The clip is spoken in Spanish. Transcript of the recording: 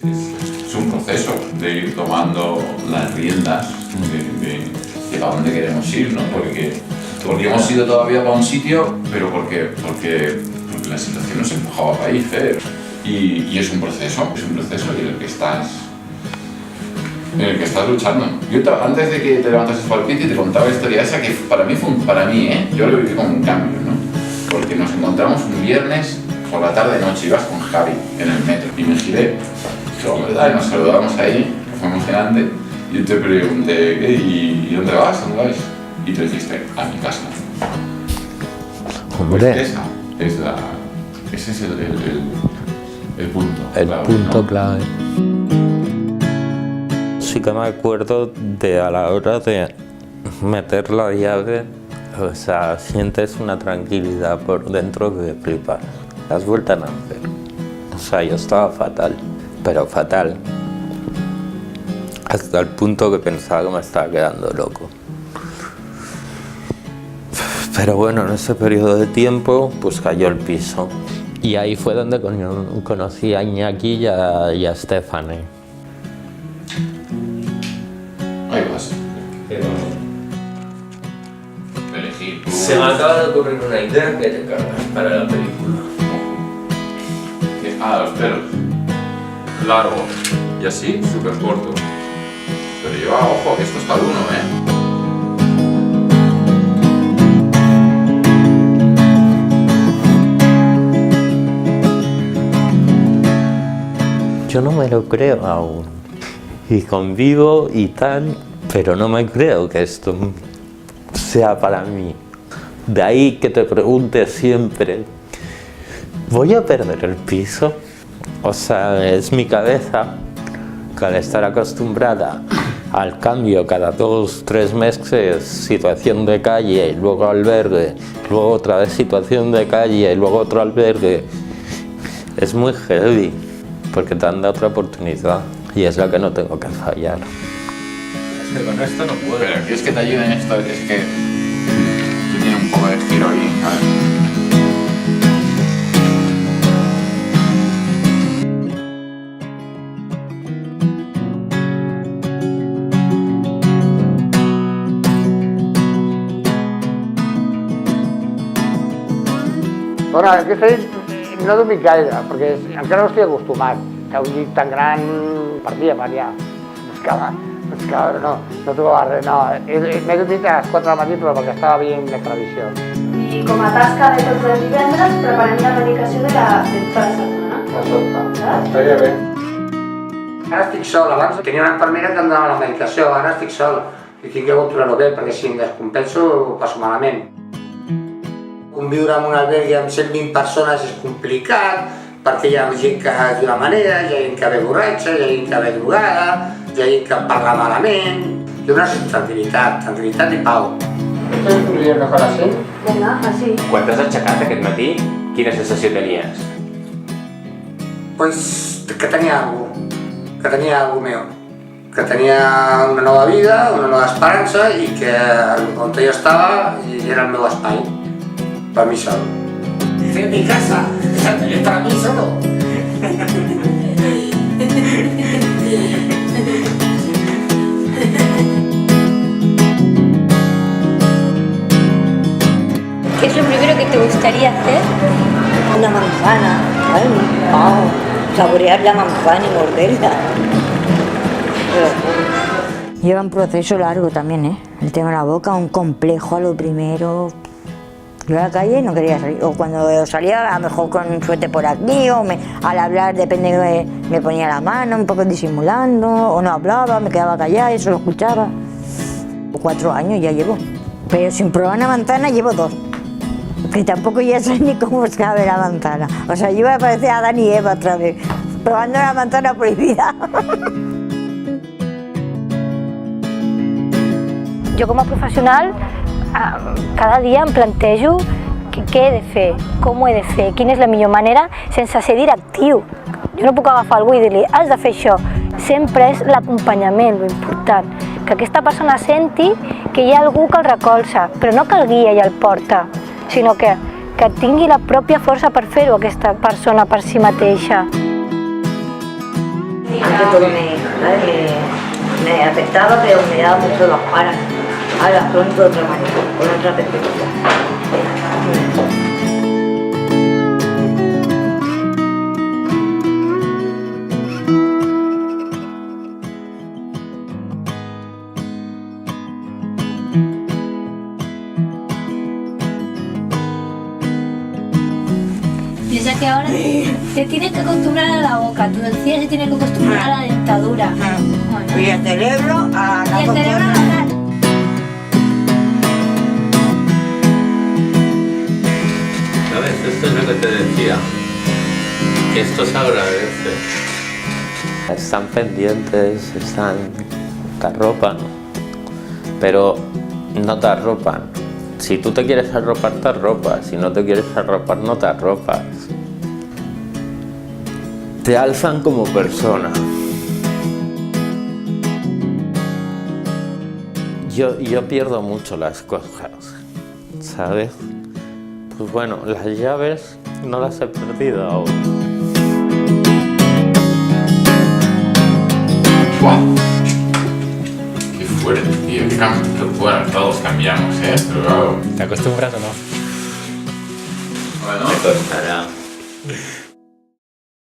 Es un proceso de ir tomando las riendas de para dónde queremos ir, ¿no? Porque hemos ido todavía para un sitio, pero porque la situación nos empujaba para ahí, Fer. Y es un proceso en el que estás luchando. Yo antes de que te levantases para el pit y te contaba la historia esa que para mí, yo lo viví como un cambio, ¿no? Porque nos encontramos un viernes por la tarde-noche, ibas con Javi en el metro y me giré, ¿verdad? Y nos saludamos ahí, que fue emocionante, y yo te pregunté, ¿y dónde vas? ¿Dónde vais? Y tú dijiste, a mi casa. Hombre. Pues ese es el punto. El clave, punto ¿no? clave. Sí que me acuerdo de a la hora de meter la llave, o sea, sientes una tranquilidad por dentro que flipas. Has vuelto a nacer. O sea, yo estaba fatal, pero fatal. Hasta el punto que pensaba que me estaba quedando loco. Pero bueno, en ese periodo de tiempo, pues cayó el piso. Y ahí fue donde conocí a Iñaki y a Stephanie. Ahí vas. Elegir. Se me acaba de ocurrir una idea que te cagas para la película. Los pelos. Largo. Y así, súper corto. Pero lleva, ojo, que esto está al 1, Yo no me lo creo aún. Y convivo y tal, pero no me creo que esto sea para mí. De ahí que te pregunte siempre, ¿voy a perder el piso? O sea, es mi cabeza que al estar acostumbrada al cambio cada 2-3 meses, situación de calle, y luego albergue, luego otra vez situación de calle, y luego otro albergue, es muy heavy, porque te han dado otra oportunidad y es la que no tengo que fallar. Es que con esto no puedo. Pero ¿quieres que te ayude en esto? Es que tú tienes un poco de giro ahí, ¿sabes? Bueno, aquest fet no dormit gaire, perquè encara no estic acostumat. Que un llit tan gran per dia, ja. Buscava, no trobava res, no. M'he dormit a les 4 del matí, però perquè estava veient la televisió. I com a tasca de tots els divendres, preparem la medicació de tota la setmana. Estaria bé. Ara estic sol, abans tenia una infermera que em donava la medicació, ara estic sol. I tinc que controlar-ho bé, perquè si em descompenso ho passo malament. Conviure en un albergue amb 120 persones és complicat, perquè hi ha gent que es d'una manera, hi ha gent que ve borratxa, hi ha gent que ve drogada, hi ha gent que parla malament. Jo necessito tranquil·litat i pau. Esto es un dia que fa la 100? Vinga, així. Quan t'has aixecat aquest matí, quina sensació tenies? Pues que tenia algo meu, que tenia una nova vida, una nova esperança i que on jo estava era el meu espai, per mi sol. En mi casa, para mí solo. ¿Qué es lo primero que te gustaría hacer? Una manzana, saborear la manzana y morderla. Lleva un proceso largo también, ¿eh? El tema de la boca, un complejo a lo primero. Yo a la calle no quería salir, o cuando salía a lo mejor con un suéter por aquí, o al hablar depende, me ponía la mano un poco disimulando, o no hablaba, me quedaba callada y eso lo escuchaba. 4 años ya llevo, pero sin probar una manzana llevo 2. Que tampoco ya sé ni cómo sabe la manzana. O sea, yo iba a parecer a Adán y Eva otra vez, probando la manzana prohibida. Jo com a professional cada dia em plantejo què he de fer, com ho he de fer, quina és la millor manera sense ser directiu. Jo no puc agafar algú i dir-li has de fer això. Sempre és l'acompanyament, l'important. Que aquesta persona senti que hi ha algú que el recolza, però no que el guia i el porta, sinó que tingui la pròpia força per fer-ho aquesta persona per si mateixa. antes todo me afectaba, pero me daba mucho las caras. Ahora pronto de otra manera, con otra perspectiva. Piensa que ahora te tienes que acostumbrar a la boca, tu encía se tiene que acostumbrar a la dentadura. Bueno. Y el cerebro a la Y el cerebro a la... ¿Sabes? Esto es lo que te decía. Esto se agradece. Están pendientes, te arropan, pero no te arropan. Si tú te quieres arropar, te arropas. Si no te quieres arropar, no te arropas. Te alzan como persona. Yo pierdo mucho las cosas, ¿sabes? Pues bueno, las llaves no las he perdido aún. ¡Wow! ¡Qué fuerte, tío! Bueno, todos cambiamos, ¿eh? Pero... ¿Te acostumbras o no? Bueno, Me costará.